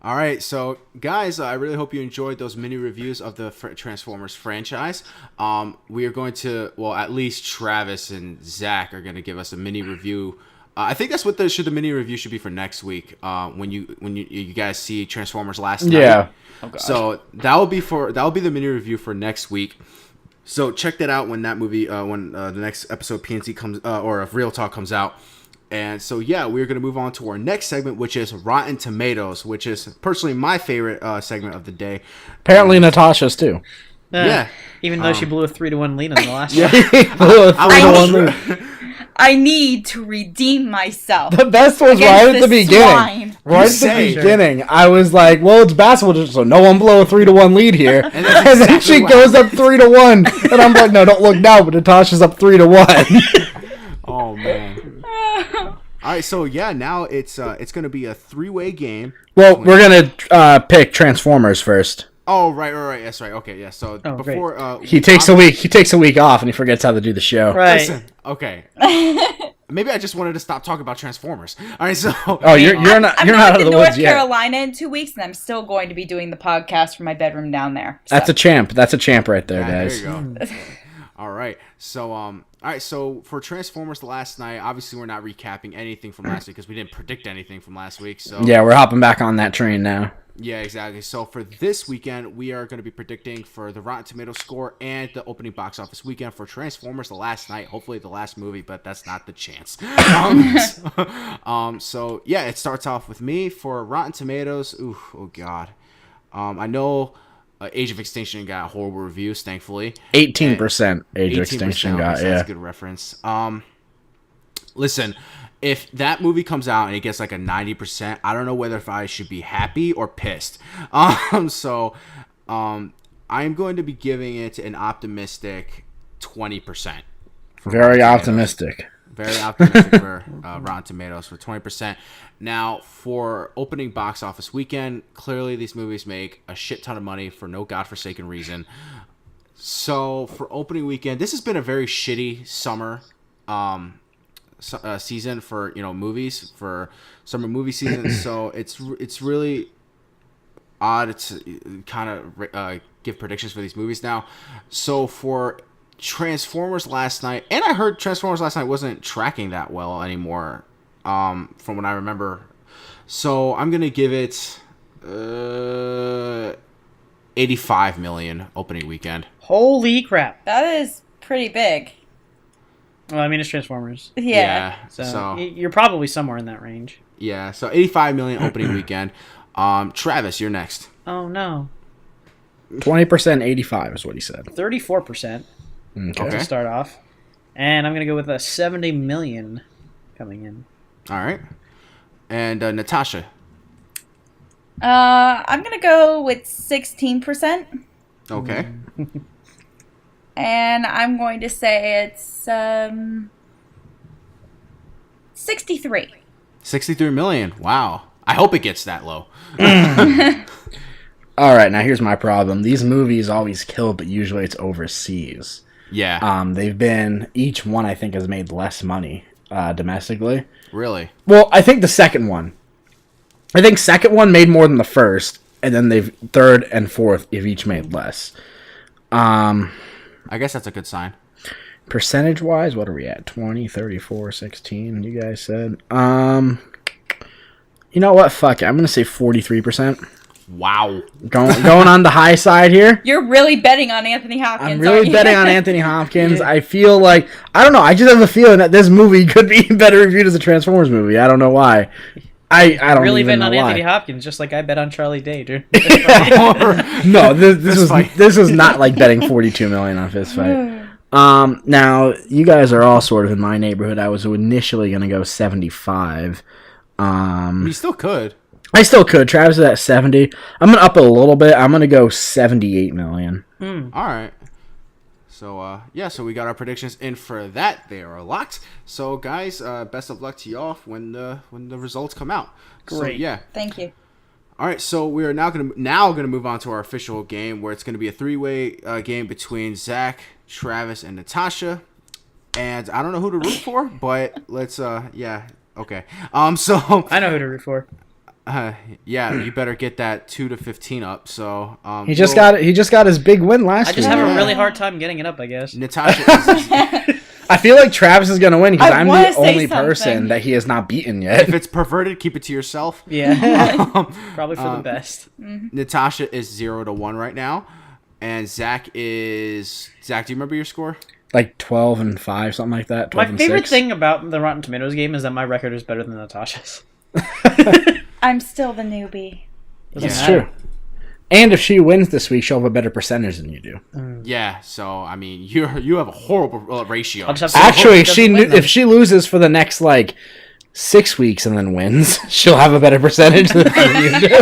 All right, so guys, I really hope you enjoyed those mini reviews of the Transformers franchise. We are going to, well, at least Travis and Zach are going to give us a mini review. I think that's what the mini review should be for next week. When you guys see Transformers Last Night. Yeah. Oh, gosh. So that will be the mini review for next week. So check that out when that movie, when the next episode PNC comes, or if Real Talk comes out. And so, yeah, we're going to move on to our next segment, which is Rotten Tomatoes, which is personally my favorite segment of the day. Apparently Natasha's too. Yeah. Even though she blew a 3-1 lead in the last Yeah. one. I need to redeem myself. The best was against right at the this beginning. swine. Right at the beginning, I was like, "Well, it's basketball, so no one blow a 3-1 lead here." And then she goes up 3-1, and I'm like, "No, don't look now." But Natasha's up 3-1. Oh man! All right, so yeah, now it's going to be a 3-way game. Well, we're gonna pick Transformers first. Oh right, that's right. Okay, yeah. So before he takes a week off, and he forgets how to do the show. Right. Listen, okay. Maybe I just wanted to stop talking about Transformers. All right, so you're not out of the North woods yet. Carolina in 2 weeks, and I'm still going to be doing the podcast from my bedroom down there. So. That's a champ. That's a champ right there, yeah, guys. there you go. All right. So all right, so for Transformers Last Night, obviously we're not recapping anything from last week because we didn't predict anything from last week. So Yeah, we're hopping back on that train now. yeah, exactly. So for this weekend, we are going to be predicting for the Rotten Tomatoes score and the opening box office weekend for Transformers The Last Night. Hopefully the last movie, but that's not the chance. So yeah, it starts off with me for Rotten Tomatoes. Ooh, oh God. I know Age of Extinction got horrible reviews, thankfully. 18% Age of Extinction got, yeah. That's a good reference. Listen, if that movie comes out and it gets like a 90%, I don't know whether if I should be happy or pissed. So I'm going to be giving it an optimistic 20%. Very optimistic. Very optimistic for Rotten Tomatoes for 20%. Now, for opening box office weekend, clearly these movies make a shit ton of money for no godforsaken reason. So, for opening weekend, this has been a very shitty summer season for movies, for summer movie season. So it's really odd to kind of give predictions for these movies now. So for Transformers Last Night, and I heard Transformers Last Night wasn't tracking that well anymore, from what I remember. So I'm gonna give it 85 million opening weekend. Holy crap. That is pretty big. Well, I mean, it's Transformers. Yeah. So you're probably somewhere in that range. Yeah, so 85 million opening weekend. Travis, you're next. Oh, no. 20%, 85 is what he said. 34%. Okay. To start off. And I'm going to go with a 70 million coming in. All right. And Natasha. I'm going to go with 16%. Okay. And I'm going to say it's 63. 63 million. Wow. I hope it gets that low. All right, now here's my problem. These movies always kill, but usually it's overseas. Yeah. They've been, each one I think has made less money domestically. Really? Well, I think the second one made more than the first, and then they've third and fourth have each made less. I guess that's a good sign. Percentage wise, what are we at? 20, 34, 16, you guys said. You know what? Fuck it. I'm going to say 43%. Wow. Going on the high side here. You're really betting on Anthony Hopkins. I'm really betting on Anthony Hopkins. I feel like, I don't know, I just have a feeling that this movie could be better reviewed as a Transformers movie. I don't know why. I don't really even betting on know why. Anthony Hopkins, just like I bet on Charlie Day, dude. No, this was not like betting 42 million on Fist Fight. Now you guys are all sort of in my neighborhood. I was initially going to go 75. You still could. I still could. Travis is at 70. I'm going to up it a little bit. I'm going to go 78 million. All right. So, so we got our predictions in for that. They are locked. So, guys, best of luck to y'all when the results come out. Great. So, yeah. Thank you. All right, so we are now gonna move on to our official game, where it's gonna be a 3-way game between Zach, Travis, and Natasha. And I don't know who to root for, but let's okay. So I know who to root for. Yeah, you better get that 2 to 15 up. So He just got his big win last I week. just have a really hard time getting it up, I guess. Natasha. Is, I feel like Travis is gonna win because I I'm wanna the say only person something. that he has not beaten yet. if it's perverted, keep it to yourself. Yeah. Probably for the best. Natasha is 0 to 1 right now, and Zach, do you remember your score? Like 12-5, something like that. 12 My and favorite 6. thing about the Rotten Tomatoes game is that my record is better than Natasha's. I'm still the newbie. Doesn't It's matter. true. And if she wins this week, she'll have a better percentage than you do. Yeah. So I mean, you have a horrible ratio. I'll just have to Actually, hope she doesn't win them. if she loses for the next like 6 weeks and then wins, she'll have a better percentage than you do.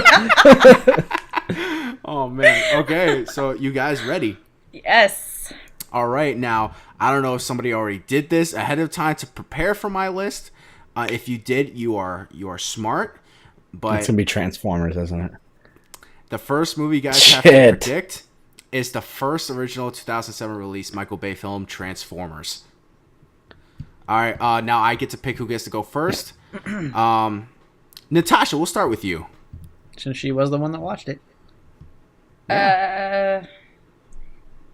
Oh man. Okay. So you guys ready? Yes. All right. Now I don't know if somebody already did this ahead of time to prepare for my list. If you did, you are smart. But It's gonna be Transformers, isn't it? the first movie you guys have to Shit. predict is the first original 2007 release Michael Bay film, Transformers. All right, now I get to pick who gets to go first. Natasha, we'll start with you. Since she was the one that watched it.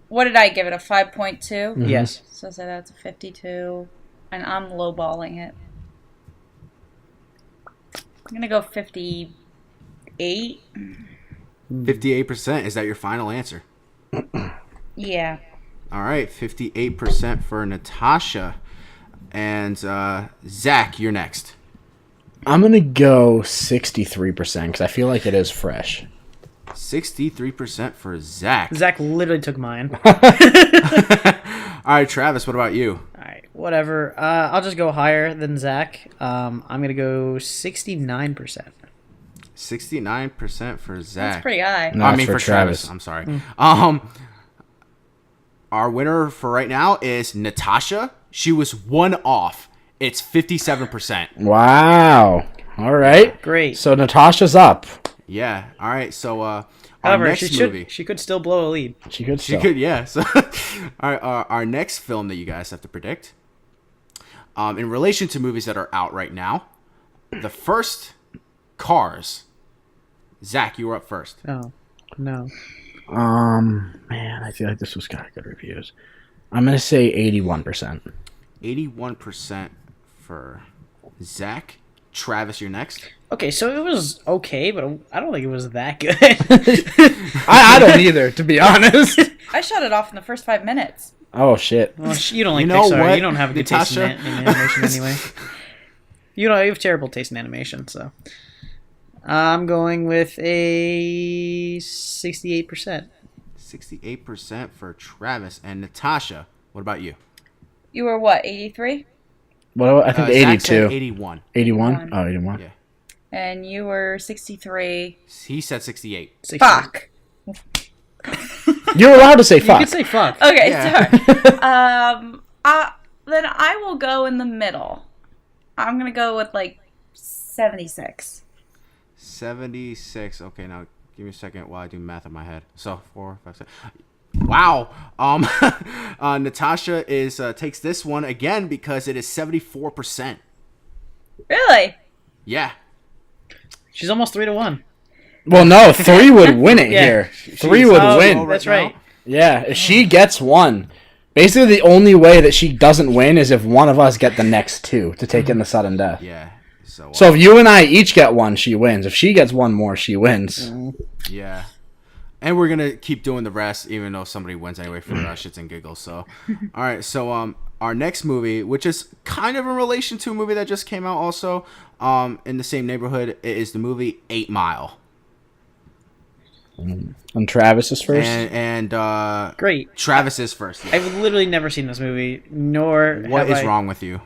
What did I give it? A 5.2? Yes. So say that's a 52. And I'm lowballing it. I'm going to go 58. 58%. Is that your final answer? Yeah. All right, 58% for Natasha. And Zach, you're next. I'm gonna go 63% because I feel like it is fresh. 63% for Zach. Zach literally took mine. All right, Travis, what about you? Alright, whatever. I'll just go higher than Zach. I'm going to go 69%. 69% for Zach. That's pretty high. No, I it's mean for Travis. I'm sorry. Our winner for right now is Natasha. She was one off. It's 57%. Wow. All right. Great. So Natasha's up. Yeah. All right. So our However, next movie. she could still blow a lead. She could. She Still. could. Yeah. So all right. Our next film that you guys have to predict. In relation to movies that are out right now, the first Cars. Zach, you were up first. Oh, no. Man, I feel like this was got good reviews. I'm gonna say 81%. 81% for Zach. Travis, you're next. Okay, so it was okay, but I don't think it was that good. I don't either, to be honest. I shut it off in the first 5 minutes. Oh shit. Well, you don't like You know Pixar. what, You don't have a good taste in, Natasha? in animation anyway. You have terrible taste in animation, so. I'm going with a 68%. 68% for Travis. And Natasha, what about you? You were what, 83? Well, I think Zach said 82. 81. 81? Oh, 81. Yeah. And you were 63. He said 68. 68. Fuck. You're allowed to say You fuck. could say fuck. Okay, Yeah. sorry. Then I will go in the middle. I'm going to go with like 76. 76. Okay, now give me a second while I do math in my head. So 4, 5, 6. Wow. Natasha takes this one again because it is 74%. Really? Yeah. She's almost 3-1. Well, no, 3 would win it Yeah. here. 3 She's would so win. over That's it right. now. Yeah, if she gets one. Basically, the only way that she doesn't win is if one of us get the next 2 to take in the sudden death. Yeah. So, So if you and I each get one, she wins. If she gets one more, she wins. yeah. And we're going to keep doing the rest, even though somebody wins anyway for shits and giggles. So, all right. So, our next movie, which is kind of in relation to a movie that just came out also in the same neighborhood, is the movie 8 Mile. And Travis is first. And Great. Travis is first. Yeah. I've literally never seen this movie, nor What have is I- wrong with you?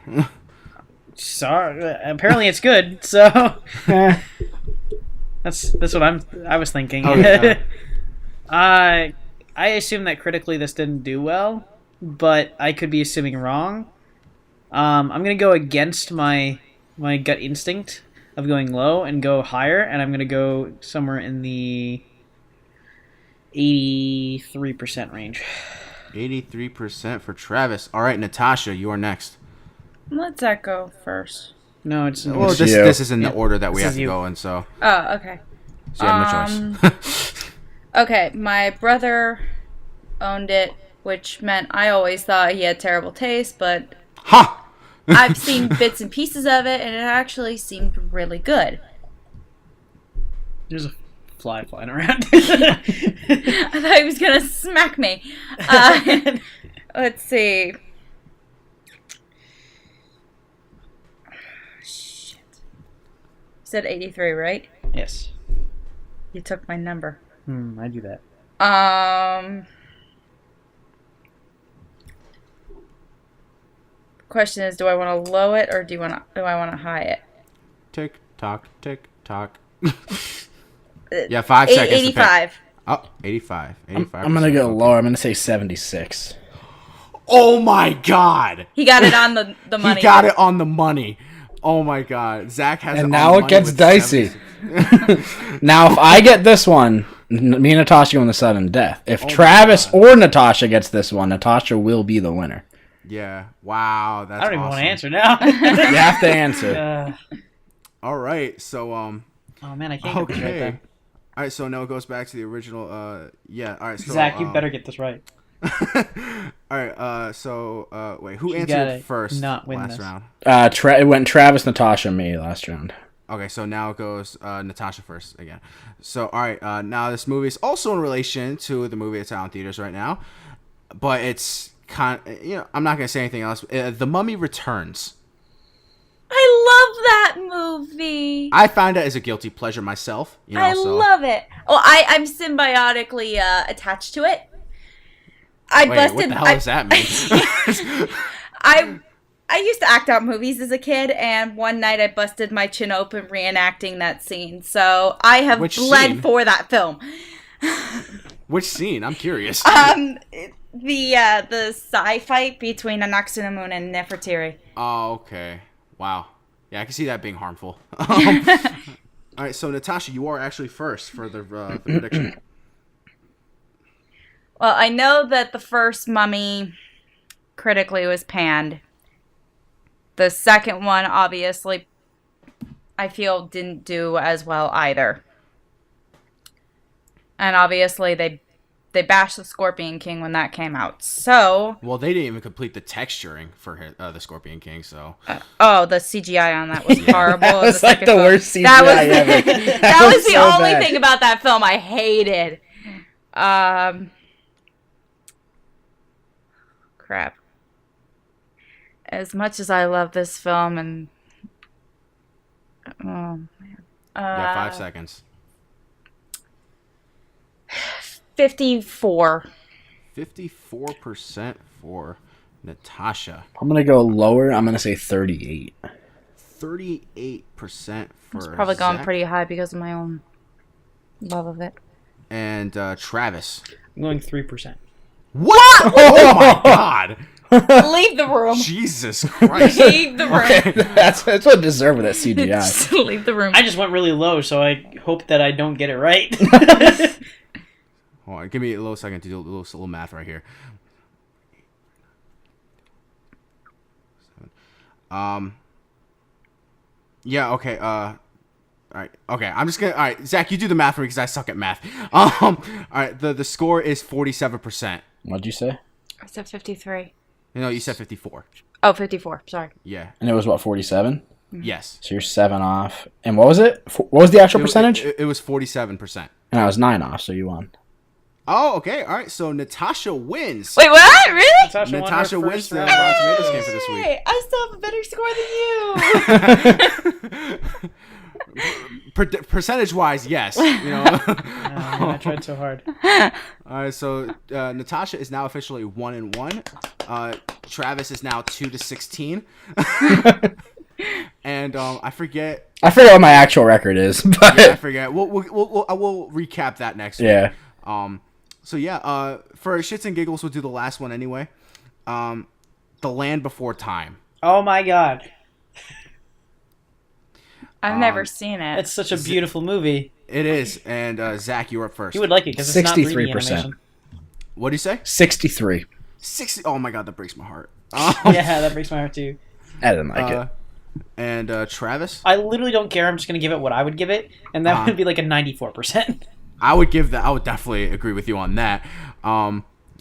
Sorry, apparently it's good. So that's what I was thinking. Oh, yeah. I assume that critically this didn't do well, but I could be assuming wrong. I'm gonna go against my gut instinct of going low and go higher, and I'm gonna go somewhere in the 83% range. 83% for Travis. All right, Natasha, you are next. Let Zach go first. No, it's Well, It's this you. this is in the Yeah, order that we this have is to you. go in, so Oh, okay. you have no choice. Okay, my brother owned it, which meant I always thought he had terrible taste, but Ha! I've seen bits and pieces of it, and it actually seemed really good. There's a fly flying around. I thought he was gonna smack me. Let's see. Shit. You said 83, right? Yes. You took my number. I do that. Question is, do I want to low it or do I want to high it? Tick tock, tick tock. Yeah, 5 seconds. to pick. 85. Oh, 85. 85. I'm gonna go lower. I'm gonna say 76. Oh my god! He got it on the money. He got it on the money. Oh my god. Zach has it And on now the it money gets with dicey. 76. Now, if I get this one, me and Natasha go on the sudden death. If Travis or Natasha gets this one, Natasha will be the winner. Yeah. Wow. That's I don't even awesome. want to answer now. You have to answer. All right. So Oh man, I can't get this right okay. then. All right. So now it goes back to the original. Yeah. All right. So, Zach, you better get this right. All right. So wait. Who You gotta answered first? not win last this. round. It went Travis, Natasha, and me last round. Okay, so now it goes Natasha first again. So, all right, now this movie is also in relation to the movie that's out in theaters right now, but it's I'm not gonna say anything else. The Mummy Returns. I love that movie. I find it as a guilty pleasure myself. I love it. Oh, I'm symbiotically attached to it. I Wait, busted. what the hell does that mean? I used to act out movies as a kid, and one night I busted my chin open reenacting that scene. So I have Which bled scene? for that film. Which scene? I'm curious. The sci fight between Anaxunamun and Nefertiri. Oh, okay. Wow. Yeah, I can see that being harmful. All right, so Natasha, you are actually first for the prediction. Well, I know that the first Mummy critically was panned. The second one, obviously, I feel didn't do as well either. And obviously, they bashed the Scorpion King when that came out. So, Well, they didn't even complete the texturing for the Scorpion King, so the CGI on that was horrible. That was The like second the film- worst CGI that was, ever. That was the so only bad. thing about that film I hated. Crap. As much as I love this film and oh man. you got 5 seconds. 54. 54% for Natasha. I'm gonna go lower. I'm gonna say 38. 38% for It's probably gone Zach. pretty high because of my own love of it. And Travis. I'm going 3%. What? Oh my god. Leave the room. Jesus Christ. Leave the room. that's what deserved with that CGI. Just leave the room. I just went really low, so I hope that I don't get it right. Hold on, give me a little second to do a little math right here. Yeah, okay, alright, okay, I'm just gonna, alright, Zach, you do the math for me because I suck at math. Alright, the score is 47%. What'd you say? I said 53. No, you said 54. Oh, 54. Sorry. Yeah, And it was what, 47? yes. So you're 7 off. And what was it? What was the actual percentage? It was 47%. And I was 9 off, so you won. Oh, okay, alright, so Natasha wins. Wait, what? Really? Natasha won her wins first the round. Rotten Tomatoes game for this week. Hey, I still have a better score than you. Percentage-wise, yes. You know. I tried so hard. All right, so Natasha is now officially 1-1. Travis is now 2-16. And I forget. I forget what my actual record is, but I forget. We'll recap that next week. yeah. So yeah. For shits and giggles, we'll do the last one anyway. The Land Before Time. Oh my god. I've never seen it. It's such a beautiful movie. It is, and Zach, you're up first. You would like it because it's not 3D 63%. animation. What do you say? 63. 60. Oh my god, that breaks my heart. Yeah, that breaks my heart too. I didn't like it. And Travis? I literally don't care. I'm just gonna give it what I would give it, and that would be like a 94%. I would give that. I would definitely agree with you on that.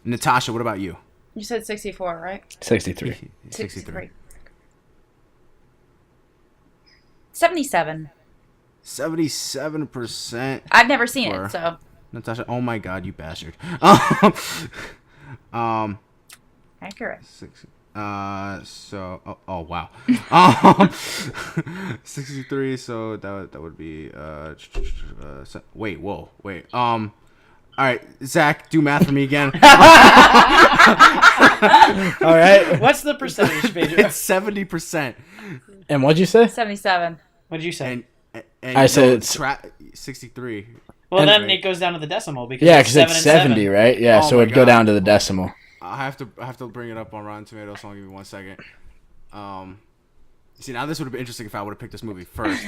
Natasha, what about you? You said 64, right? 63. 63. 77. 77%. I've never seen it, so. Natasha, oh my god, you bastard. Accurate. Oh wow. 63, so that would be wait. All right, Zach, do math for me again. All right. What's the percentage, Pedro? It's 70%. And what'd you say? 77. What'd you say? And I said it's 63. Well, and- then it goes down to the decimal because Yeah, it's because it's 7 and 70, 7. right? Yeah, Oh so my it'd go God. down to the decimal. I have to bring it up on Rotten Tomatoes. So I'll give me 1 second. See, now this would have been interesting if I would have picked this movie first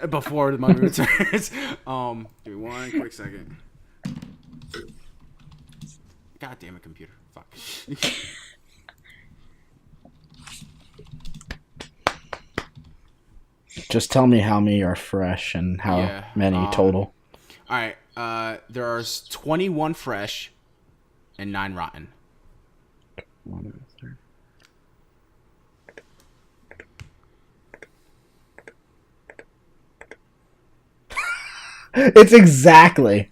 before the Mummy Returns. Give me 1 quick second. God damn it, computer! Fuck. Just tell me how many are fresh and how many total. All right. There are 21 fresh and 9 rotten. It's exactly.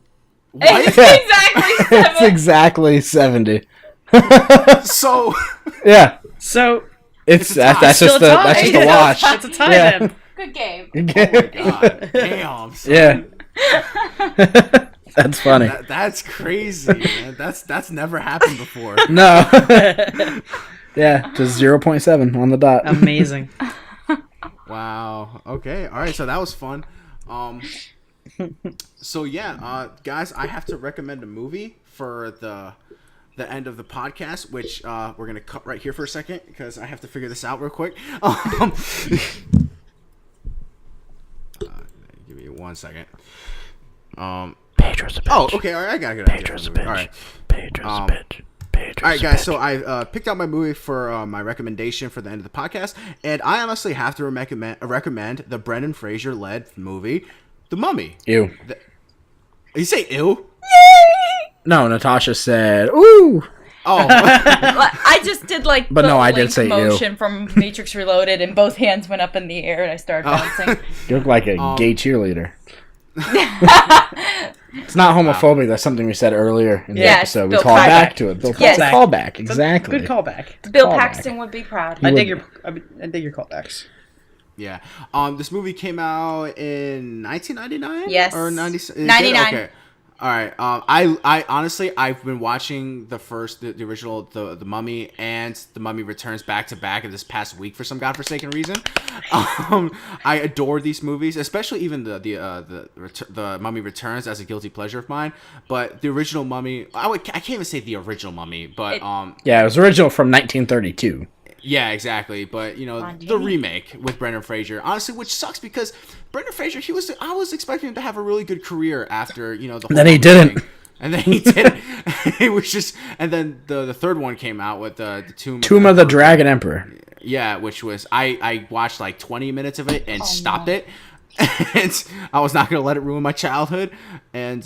It's exactly 7. It's exactly 70. So. Yeah. So It's a tie. that's just Still a tie. that's just a watch. it's a tie Yeah. then. Good game. God damn. Son. Yeah. That's funny. That's crazy, man. That's never happened before. No. Yeah, just 0.7 on the dot. Amazing. Wow. Okay. All right. So that was fun. So yeah, guys, I have to recommend a movie for the end of the podcast, which we're gonna cut right here for a second because I have to figure this out real quick. Give me 1 second. Pedro's a bitch. Oh, okay. All right. I got a good idea. Pedro's a for the bitch. movie. All right. Pedro's a bitch. Pedro's All right, a guys. bitch. So I picked out my movie for my recommendation for the end of the podcast, and I honestly have to recommend the Brendan Fraser led movie, The Mummy. Ew. You say ew? No, Natasha said, ooh. Oh, I just did like But the no, I did link say ew. motion from Matrix Reloaded, and both hands went up in the air, and I started bouncing. You look like a gay cheerleader. It's not homophobic. That's something we said earlier in the Yes, episode. We Bill called Paxton. back to it. Bill Yes. Paxton. Callback. Exactly. Good callback. Bill Callback. Paxton would be proud. I would- dig your callbacks. yeah. This movie came out in 1999. Yes. Or 90. 99. Okay. All right. I honestly I've been watching the original the Mummy and the Mummy Returns back to back in this past week for some godforsaken reason. I adore these movies, especially even the Mummy Returns as a guilty pleasure of mine. But the original Mummy, I can't even say the original Mummy, but Yeah, it was original from 1932. yeah, exactly. But you know, Ron the Jamie. remake with Brendan Fraser, honestly, which sucks because Brendan Fraser, I was expecting him to have a really good career after the whole Then he Mummy didn't. thing. And then he didn't. It was just, and then the third one came out with the Tomb Tomb of the Dragon Emperor. Yeah, which was I watched like 20 minutes of it and stopped it. And I was not gonna let it ruin my childhood. And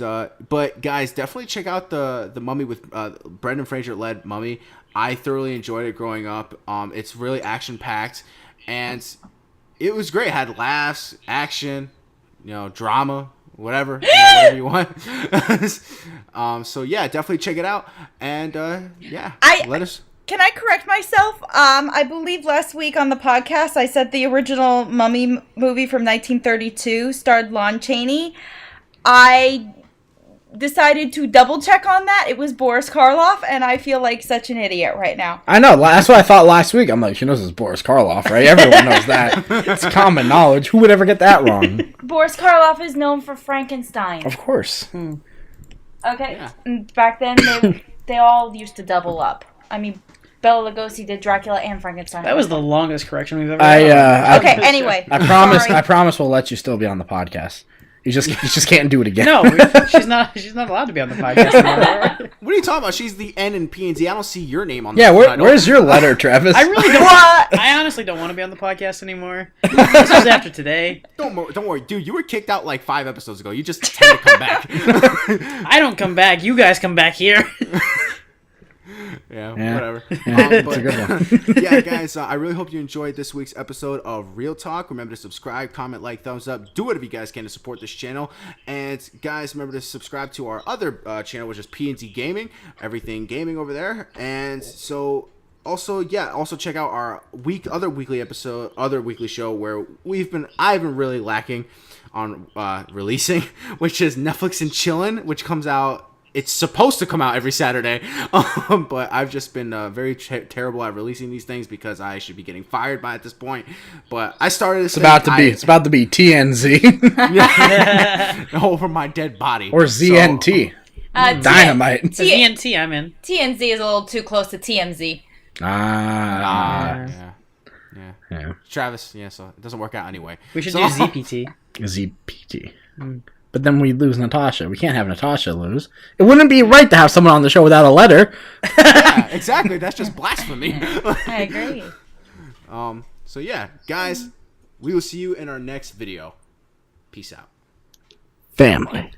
but guys, definitely check out the Mummy with Brendan Fraser led Mummy. I thoroughly enjoyed it growing up. It's really action packed, and it was great. It had laughs, action, drama, whatever, whatever you want. So yeah, definitely check it out. And yeah, let us. Can I correct myself? I believe last week on the podcast I said the original Mummy movie from 1932 starred Lon Chaney. I decided to double check on that. It was Boris Karloff, and I feel like such an idiot right now. I know. That's what I thought last week. I'm like, she knows it's Boris Karloff, right? Everyone knows that. It's common knowledge. Who would ever get that wrong? Boris Karloff is known for Frankenstein. Of course. Okay, Yeah. and back then they all used to double up. I mean, Bela Lugosi did Dracula and Frankenstein. That was the longest correction we've ever had. Okay, anyway. I promise. Sorry. I promise we'll let you still be on the podcast. You just can't do it again. No, she's not allowed to be on the podcast anymore. What are you talking about? She's the N in P&Z. I don't see your name on the Yeah, title. where's your letter, Travis? I really don't. What? I honestly don't want to be on the podcast anymore. This was after today. Don't worry, dude. You were kicked out like 5 episodes ago. You just tend to come back. I don't come back. You guys come back here. Yeah, Yeah. whatever. Yeah, But, it's a good one. yeah, guys, I really hope you enjoyed this week's episode of Real Talk. Remember to subscribe, comment, like, thumbs up. Do it if you guys can to support this channel. And guys, remember to subscribe to our other channel, which is P&Z Gaming, everything gaming over there. And so also check out our other weekly show where I've been really lacking on releasing, which is Netflix and Chillin', which comes out. It's supposed to come out every Saturday, but I've just been very terrible at releasing these things because I should be getting fired by at this point. But I started this. It's about to be TNZ over my dead body or ZNT. Dynamite. TNT, I'm in. TNZ is a little too close to TMZ. Yeah. Yeah. Travis, so it doesn't work out anyway. We should So- do ZPT. ZPT. But then we lose Natasha. We can't have Natasha lose. It wouldn't be right to have someone on the show without a letter. Yeah, exactly. That's just blasphemy. I agree. So yeah, guys, we will see you in our next video. Peace out. Family.